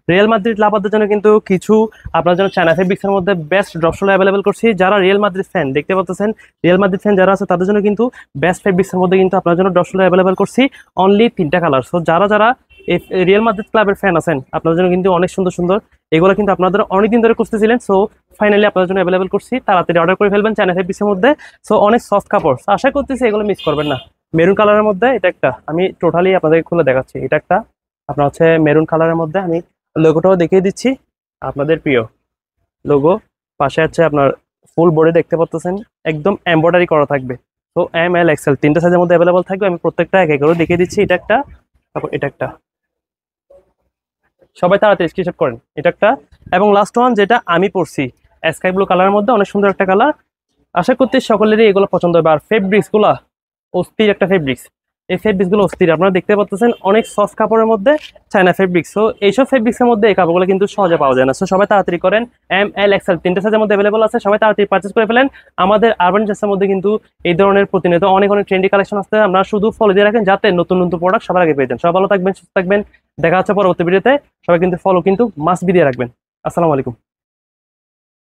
Real Madrid লাভারদের জন্য কিন্তু কিছু আপনার জন্য চায়না ফেব্রিক্সের মধ্যে বেস্ট ড্রপশোল অ্যাভেলেবল করছি। যারা রিয়াল মাদ্রিদ ফ্যান দেখতে পাচ্ছেন, রিয়াল মাদ্রিদ ফ্যান যারা আছে তাদের জন্য কিন্তু বেস্ট ফেব্রিক্সের মধ্যে কিন্তু আপনার জন্য ড্রপশোল অ্যাভেলেবল করছি অনলি 3টা কালার। সো যারা যারা এই রিয়াল মাদ্রিদ ক্লাবের ফ্যান আছেন আপনাদের জন্য কিন্তু অনেক সুন্দর সুন্দর এগুলো কিন্তু আপনাদের অনেকদিন ধরে খুঁজতেছিলেন। সো ফাইনালি আপনাদের জন্য অ্যাভেলেবল করছি, তাড়াতাড়ি অর্ডার করে ফেলবেন চায়না ফেব্রিক্সের মধ্যে। সো অনেক সফট কাপড়, আশা করতেছি এগুলো মিস করবেন না। মেরুন কালারের মধ্যে এটা একটা আমি টোটালি আপনাদেরকে খুলে দেখাচ্ছি। এটা একটা আপনার হচ্ছে মেরুন কালারের মধ্যে, আমি লোগোটাও দেখিয়ে দিচ্ছি। আপনাদের প্রিয় লোগো, পাশে আছে আপনার ফুল বোর্ডে দেখতে পাচ্ছেন একদম এমব্রয়ডারি করা থাকবে। তো এম এল এক্সেল 3টা সাইজের মধ্যে অ্যাভেলেবল থাকবে। আমি প্রত্যেকটা এক এক করে দেখিয়ে দিচ্ছি। এটা একটা, তারপর এটা একটা, সবাই তাড়াতাড়ি স্ক্রিনশট করেন। এটা একটা, এবং লাস্ট ওয়ান যেটা আমি পরছি স্কাই ব্লু কালারের মধ্যে, অনেক সুন্দর একটা কালার। আশা করতে সকলেরই এগুলো পছন্দ হবে। আর ফেব্রিক্স গুলা অস্থির একটা ফেব্রিক্স, এই ফেব্রিক্স গুলো অস্থির। আপনারা দেখতে পাচ্ছেন অনেক সফট কাপড়ের মধ্যে চায়না ফেব্রিক্স। তো এইসব ফেব্রিক্সের মধ্যে এই কাপড়গুলো কিন্তু সহজে পাওয়া যায় না। সো সবাই তাড়াতাড়ি করেন, এম এল এক্সেল 3টা সাইজের মধ্যে অ্যাভেলেবল আছে, সবাই তাড়াতাড়ি পারচেস করে ফেলেন। আমাদের আরবান ড্রেসের মধ্যে কিন্তু এই ধরনের প্রতিনিয়ত অনেক অনেক ট্রেন্ডি কালেকশন আসছে। আমরা শুধু ফলো দিয়ে রাখেন যাতে নতুন নতুন প্রোডাক্ট সবার আগে পেয়ে যান। সবাই ভালো থাকবেন, সুস্থ থাকবেন, দেখা হচ্ছে পরবর্তী ভিডিওতে। সবাই কিন্তু ফলো কিন্তু মাস্ট দিয়ে রাখবেন। আসসালামু আলাইকুম।